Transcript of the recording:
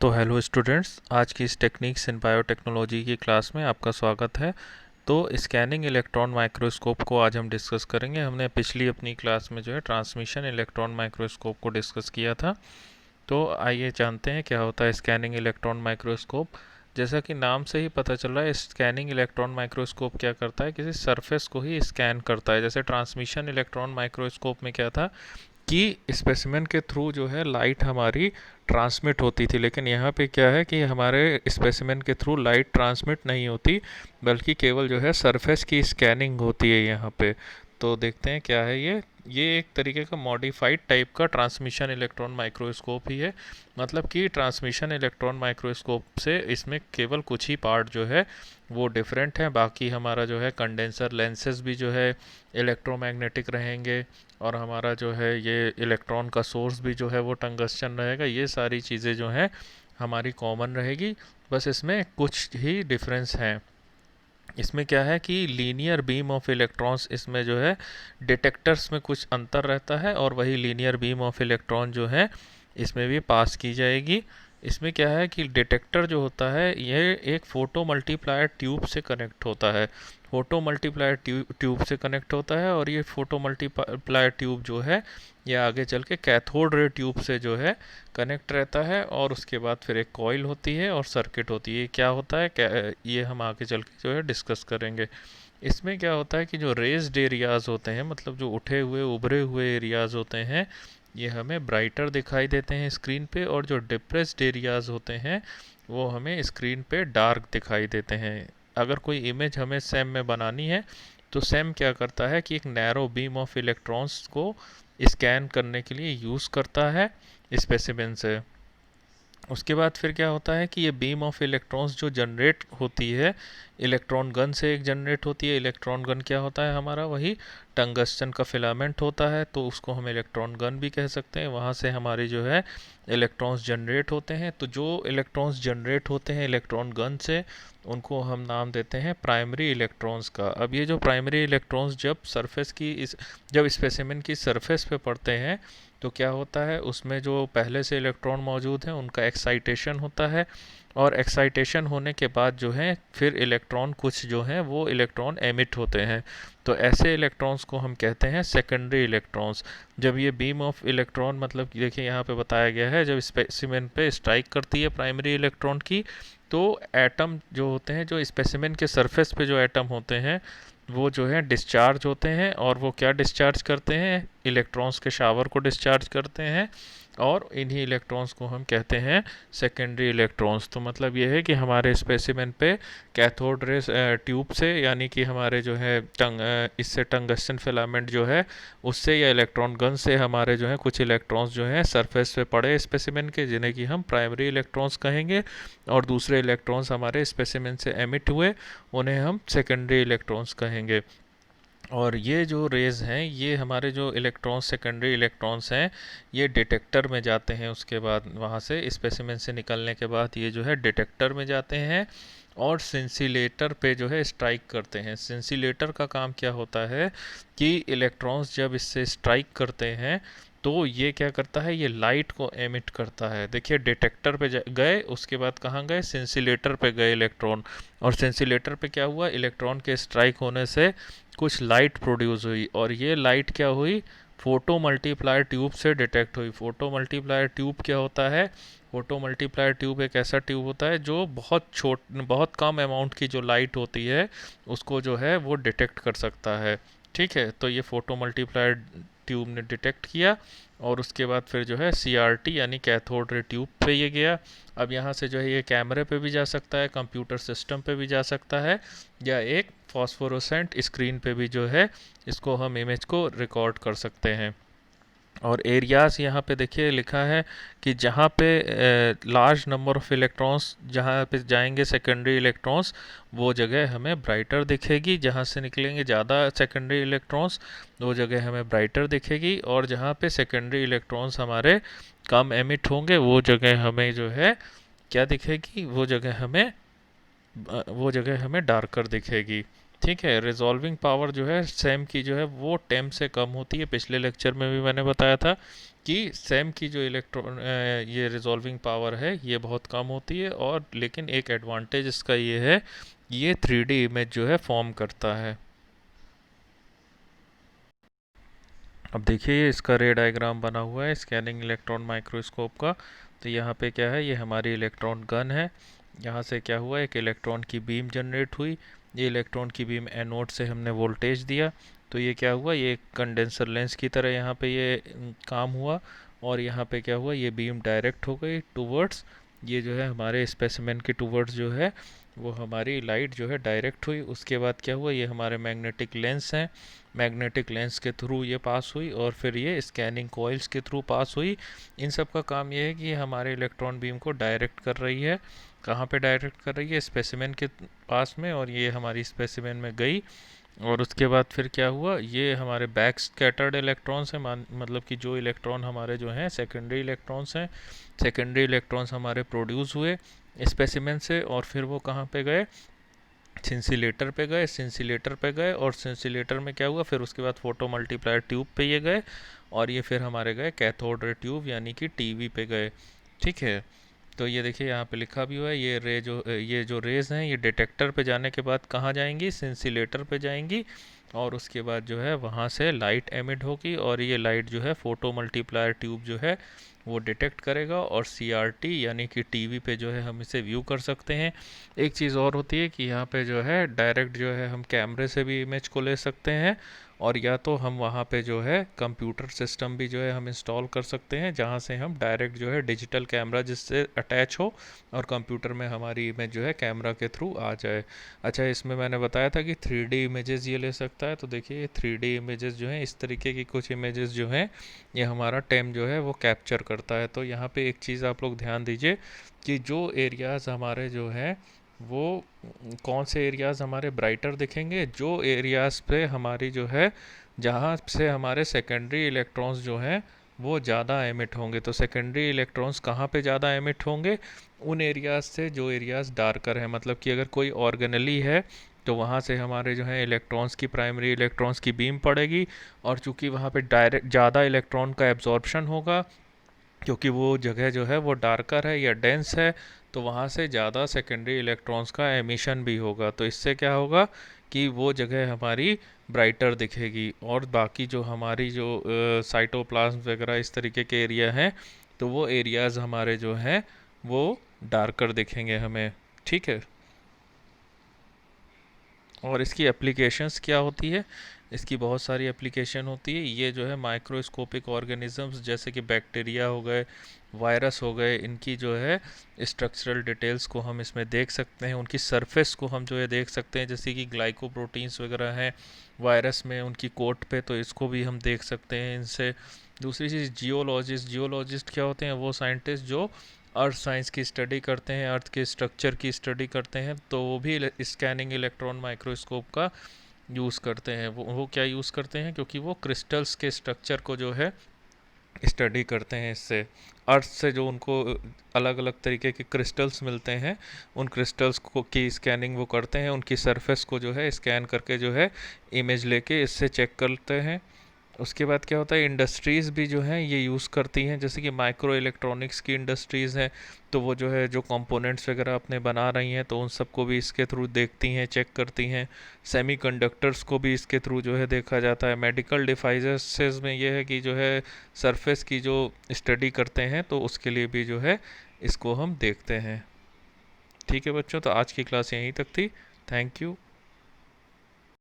तो hello students, आज की इस टेक्निक्स इन बायोटेक्नोलॉजी की क्लास में आपका स्वागत है। तो स्कैनिंग इलेक्ट्रॉन माइक्रोस्कोप को आज हम डिस्कस करेंगे। हमने पिछली अपनी क्लास में जो है ट्रांसमिशन इलेक्ट्रॉन माइक्रोस्कोप को डिस्कस किया था। तो आइए जानते हैं क्या होता है स्कैनिंग इलेक्ट्रॉन माइक्रोस्कोप। जैसा कि नाम से ही पता चल रहा है, स्कैनिंग इलेक्ट्रॉन माइक्रोस्कोप क्या करता है, किसी सरफेस को ही स्कैन करता है। जैसे ट्रांसमिशन इलेक्ट्रॉन माइक्रोस्कोप में क्या था कि स्पेसिमेन के थ्रू जो है लाइट हमारी ट्रांसमिट होती थी, लेकिन यहाँ पे क्या है कि हमारे स्पेसिमेन के थ्रू लाइट ट्रांसमिट नहीं होती, बल्कि केवल जो है सरफेस की स्कैनिंग होती है यहाँ पे। तो देखते हैं क्या है ये एक तरीके का मॉडिफाइड टाइप का ट्रांसमिशन इलेक्ट्रॉन माइक्रोस्कोप ही है। मतलब कि ट्रांसमिशन इलेक्ट्रॉन माइक्रोस्कोप से इसमें केवल कुछ ही पार्ट जो है वो डिफरेंट है। बाकी हमारा जो है कंडेंसर लेंसेज भी जो है इलेक्ट्रोमैग्नेटिक रहेंगे, और हमारा जो है ये इलेक्ट्रॉन का सोर्स भी जो है वो टंगस्टन रहेगा। ये सारी चीज़ें जो हैं हमारी कॉमन रहेगी, बस इसमें कुछ ही डिफरेंस हैं। इसमें क्या है कि लीनियर बीम ऑफ इलेक्ट्रॉन्स इसमें जो है डिटेक्टर्स में कुछ अंतर रहता है, और वही लीनियर बीम ऑफ इलेक्ट्रॉन जो है इसमें भी पास की जाएगी। इसमें क्या है कि डिटेक्टर जो होता है ये एक फोटो मल्टीप्लायर ट्यूब से कनेक्ट होता है। फोटो मल्टीप्लायर ट्यूब से कनेक्ट होता है, और ये फोटो मल्टीप्लायर ट्यूब जो है ये आगे चल के कैथोड रे ट्यूब से जो है कनेक्ट रहता है। और उसके बाद फिर एक कॉइल होती है और सर्किट होती है। क्या होता है ये हम आगे चल के जो है डिस्कस करेंगे। इसमें क्या होता है कि जो रेज्ड एरियाज़ होते हैं, मतलब जो उठे हुए उभरे हुए एरियाज़ होते हैं, ये हमें ब्राइटर दिखाई देते हैं स्क्रीन पे, और जो डिप्रेस्ड एरियाज़ होते हैं वो हमें स्क्रीन पे डार्क दिखाई देते हैं। अगर कोई इमेज हमें सैम में बनानी है तो सैम क्या करता है कि एक नैरो बीम ऑफ इलेक्ट्रॉन्स को स्कैन करने के लिए यूज़ करता है स्पेसिमेन से। उसके बाद फिर क्या होता है कि ये बीम ऑफ इलेक्ट्रॉन्स जो जनरेट होती है इलेक्ट्रॉन गन से एक जनरेट होती है। इलेक्ट्रॉन गन क्या होता है हमारा, वही टंगस्टन का फिलामेंट होता है, तो उसको हम इलेक्ट्रॉन गन भी कह सकते हैं। वहाँ से हमारी जो है इलेक्ट्रॉन्स जनरेट होते हैं। तो जो इलेक्ट्रॉन्स जनरेट होते हैं इलेक्ट्रॉन गन से, उनको हम नाम देते हैं प्राइमरी इलेक्ट्रॉन्स का। अब ये जो प्राइमरी इलेक्ट्रॉन्स जब स्पेसिमेन की सरफेस पे पड़ते हैं तो क्या होता है, उसमें जो पहले से इलेक्ट्रॉन मौजूद हैं उनका एक्साइटेशन होता है, और एक्साइटेशन होने के बाद जो है फिर इलेक्ट्रॉन कुछ जो हैं वो इलेक्ट्रॉन एमिट होते हैं। तो ऐसे इलेक्ट्रॉन्स को हम कहते हैं सेकेंडरी इलेक्ट्रॉन्स। जब ये बीम ऑफ इलेक्ट्रॉन, मतलब देखिए यहाँ पे बताया गया है, जब स्पेसिमेन पे स्ट्राइक करती है प्राइमरी इलेक्ट्रॉन की, तो एटम जो होते हैं, जो स्पेसिमेन के सरफेस पे जो एटम होते हैं वो जो है डिस्चार्ज होते हैं। और वो क्या डिस्चार्ज करते हैं, इलेक्ट्रॉन्स के शावर को डिस्चार्ज करते हैं, और इन्हीं इलेक्ट्रॉन्स को हम कहते हैं सेकेंडरी इलेक्ट्रॉन्स। तो मतलब ये है कि हमारे स्पेसिमेन पे कैथोड रे ट्यूब से, यानी कि हमारे जो है इससे टंगस्टन फिलामेंट जो है उससे, या इलेक्ट्रॉन गन से हमारे जो है कुछ इलेक्ट्रॉन्स जो हैं सरफेस पे पड़े स्पेसिमेन के, जिन्हें कि हम प्राइमरी इलेक्ट्रॉन्स कहेंगे। और दूसरे इलेक्ट्रॉन्स हमारे स्पेसिमेन से एमिट हुए, उन्हें हम सेकेंडरी इलेक्ट्रॉन्स कहेंगे। और ये जो रेज़ हैं, ये हमारे जो इलेक्ट्रॉन्स सेकेंडरी इलेक्ट्रॉन्स हैं, ये डिटेक्टर में जाते हैं। उसके बाद वहाँ से स्पेसिमेन से निकलने के बाद ये जो है डिटेक्टर में जाते हैं, और सेंसिलेटर पे जो है स्ट्राइक करते हैं। सेंसिलेटर का काम क्या होता है कि इलेक्ट्रॉन्स जब इससे स्ट्राइक करते हैं तो ये क्या करता है, ये लाइट को एमिट करता है। देखिए डिटेक्टर पे गए, उसके बाद कहाँ गए, सेंसिलेटर पे गए इलेक्ट्रॉन, और सेंसिलेटर पे क्या हुआ, इलेक्ट्रॉन के स्ट्राइक होने से कुछ लाइट प्रोड्यूस हुई, और ये लाइट क्या हुई, फोटो मल्टीप्लायर ट्यूब से डिटेक्ट हुई। फोटो मल्टीप्लायर ट्यूब क्या होता है, फोटो मल्टीप्लायर ट्यूब एक ऐसा ट्यूब होता है जो बहुत कम अमाउंट की जो लाइट होती है उसको जो है वो डिटेक्ट कर सकता है। ठीक है, तो ये फोटो मल्टीप्लायर ट्यूब ने डिटेक्ट किया, और उसके बाद फिर जो है सीआरटी यानी कैथोड रे ट्यूब पे ये गया। अब यहाँ से जो है ये कैमरे पे भी जा सकता है, कंप्यूटर सिस्टम पे भी जा सकता है, या एक फॉस्फोरोसेंट स्क्रीन पे भी जो है इसको हम इमेज को रिकॉर्ड कर सकते हैं। और एरियाज़ यहाँ पे देखिए लिखा है कि जहाँ पे लार्ज नंबर ऑफ इलेक्ट्रॉन्स जहाँ पे जाएंगे सेकेंडरी इलेक्ट्रॉन्स, वो जगह हमें ब्राइटर दिखेगी। जहाँ से निकलेंगे ज़्यादा सेकेंडरी इलेक्ट्रॉन्स, वो जगह हमें ब्राइटर दिखेगी। और जहाँ पे सेकेंडरी इलेक्ट्रॉन्स हमारे कम एमिट होंगे, वो जगह हमें जो है क्या दिखेगी, वो जगह हमें डार्कर दिखेगी। ठीक है। रिजॉल्विंग पावर जो है सैम की जो है वो टेम से कम होती है। पिछले लेक्चर में भी मैंने बताया था कि सैम की जो इलेक्ट्रॉन ये रिजॉल्विंग पावर है ये बहुत कम होती है, और लेकिन एक एडवांटेज इसका ये है, ये 3D इमेज जो है फॉर्म करता है। अब देखिए ये इसका रे डायग्राम बना हुआ है स्कैनिंग इलेक्ट्रॉन माइक्रोस्कोप का। तो यहाँ पे क्या है, ये हमारी इलेक्ट्रॉन गन है। यहाँ से क्या हुआ, एक इलेक्ट्रॉन की बीम जनरेट हुई। ये इलेक्ट्रॉन की बीम एनोड से हमने वोल्टेज दिया, तो ये क्या हुआ, ये कंडेंसर लेंस की तरह यहाँ पे ये काम हुआ। और यहाँ पे क्या हुआ, ये बीम डायरेक्ट हो गई टूवर्ड्स, ये जो है हमारे स्पेसिमेन के टूवर्ड्स जो है वो हमारी लाइट जो है डायरेक्ट हुई। उसके बाद क्या हुआ, ये हमारे मैग्नेटिक लेंस हैं, मैग्नेटिक लेंस के थ्रू ये पास हुई, और फिर ये स्कैनिंग कॉइल्स के थ्रू पास हुई। इन सब का काम ये है कि ये हमारे इलेक्ट्रॉन बीम को डायरेक्ट कर रही है। कहाँ पे डायरेक्ट कर रही है, स्पेसिमेन के पास में, और ये हमारी स्पेसिमेन में गई। और उसके बाद फिर क्या हुआ, ये हमारे बैक स्कैटर्ड इलेक्ट्रॉन्स हैं, मतलब कि जो इलेक्ट्रॉन हमारे जो हैं सेकेंडरी इलेक्ट्रॉन्स हैं, सेकेंडरी इलेक्ट्रॉन्स हमारे प्रोड्यूस हुए स्पेसिमेन से, और फिर वो कहाँ पे गए, सिंसिलेटर पे गए, सिंसिलेटर पे गए, और सिंसिलेटर में क्या हुआ, फिर उसके बाद फोटो मल्टीप्लायर ट्यूब पे ये गए, और ये फिर हमारे गए कैथोड रे ट्यूब यानी कि टीवी पे गए। ठीक है। तो ये देखिए यहाँ पे लिखा भी हुआ है, ये जो रेज हैं ये डिटेक्टर पे जाने के बाद कहाँ जाएंगी, सिंसिलेटर पे जाएंगी, और उसके बाद जो है वहाँ से लाइट एमिट होगी, और ये लाइट जो है फोटो मल्टीप्लायर ट्यूब जो है वो डिटेक्ट करेगा, और सीआरटी यानी कि टीवी पे जो है हम इसे व्यू कर सकते हैं। एक चीज़ और होती है कि यहाँ पे जो है डायरेक्ट जो है हम कैमरे से भी इमेज को ले सकते हैं, और या तो हम वहाँ पे जो है कंप्यूटर सिस्टम भी जो है हम इंस्टॉल कर सकते हैं, जहाँ से हम डायरेक्ट जो है डिजिटल कैमरा जिससे अटैच हो और कंप्यूटर में हमारी इमेज जो है कैमरा के थ्रू आ जाए। अच्छा, इसमें मैंने बताया था कि 3D इमेजेस ये ले सकता है, तो देखिए ये 3D इमेजेस जो हैं, इस तरीके की कुछ इमेजेस जो हैं ये हमारा टेम जो है वो कैप्चर करता है। तो यहाँ पे एक चीज़ आप लोग ध्यान दीजिए कि जो एरियाज़ हमारे जो हैं वो कौन से एरियाज़ हमारे ब्राइटर दिखेंगे, जो एरियाज़ पे हमारी जो है जहाँ से हमारे सेकेंडरी इलेक्ट्रॉन्स जो हैं वो ज़्यादा एमिट होंगे। तो सेकेंडरी इलेक्ट्रॉन्स कहाँ पे ज़्यादा एमिट होंगे, उन एरियाज़ से जो एरियाज़ डार्कर हैं, मतलब कि अगर कोई ऑर्गेनली है तो वहाँ से हमारे जो है इलेक्ट्रॉन्स की प्राइमरी इलेक्ट्रॉन्स की बीम पड़ेगी, और चूंकि वहाँ पे डायरेक्ट ज़्यादा इलेक्ट्रॉन का एब्जॉर्प्शन होगा क्योंकि वो जगह जो है वो डार्कर है या डेंस है, तो वहाँ से ज़्यादा सेकेंडरी इलेक्ट्रॉन्स का एमिशन भी होगा। तो इससे क्या होगा कि वो जगह हमारी ब्राइटर दिखेगी, और बाकी जो हमारी जो साइटोप्लाज्म वगैरह इस तरीके के एरिया हैं तो वो एरियाज़ हमारे जो हैं वो डार्कर दिखेंगे हमें। ठीक है। और इसकी एप्लीकेशंस क्या होती है, इसकी बहुत सारी एप्लीकेशन होती है। ये जो है माइक्रोस्कोपिक ऑर्गेनिजम्स जैसे कि बैक्टीरिया हो गए, वायरस हो गए, इनकी जो है स्ट्रक्चरल डिटेल्स को हम इसमें देख सकते हैं, उनकी सरफेस को हम जो है देख सकते हैं, जैसे कि ग्लाइकोप्रोटीन्स वगैरह हैं वायरस में उनकी कोट पे, तो इसको भी हम देख सकते हैं इनसे। दूसरी चीज़ जियोलॉजिस्ट क्या होते हैं, वो साइंटिस्ट जो अर्थ साइंस की स्टडी करते हैं, अर्थ के स्ट्रक्चर की स्टडी करते हैं, तो वो भी स्कैनिंग इलेक्ट्रॉन माइक्रोस्कोप का यूज़ करते हैं। वो क्या यूज़ करते हैं, क्योंकि वो क्रिस्टल्स के स्ट्रक्चर को जो है स्टडी करते हैं। इससे अर्थ से जो उनको अलग अलग तरीके के क्रिस्टल्स मिलते हैं, उन क्रिस्टल्स को की स्कैनिंग वो करते हैं, उनकी सरफेस को जो है स्कैन करके जो है इमेज लेके इससे चेक करते हैं। उसके बाद क्या होता है, इंडस्ट्रीज़ भी जो हैं ये यूज़ करती हैं, जैसे कि माइक्रो इलेक्ट्रॉनिक्स की इंडस्ट्रीज़ हैं, तो वो जो है जो कंपोनेंट्स वगैरह अपने बना रही हैं तो उन सबको भी इसके थ्रू देखती हैं, चेक करती हैं। सेमीकंडक्टर्स को भी इसके थ्रू जो है देखा जाता है। मेडिकल डिवाइसेस में ये है कि जो है सरफेस की जो स्टडी करते हैं तो उसके लिए भी जो है इसको हम देखते हैं। ठीक है बच्चों, तो आज की क्लास यहीं तक थी। Thank you.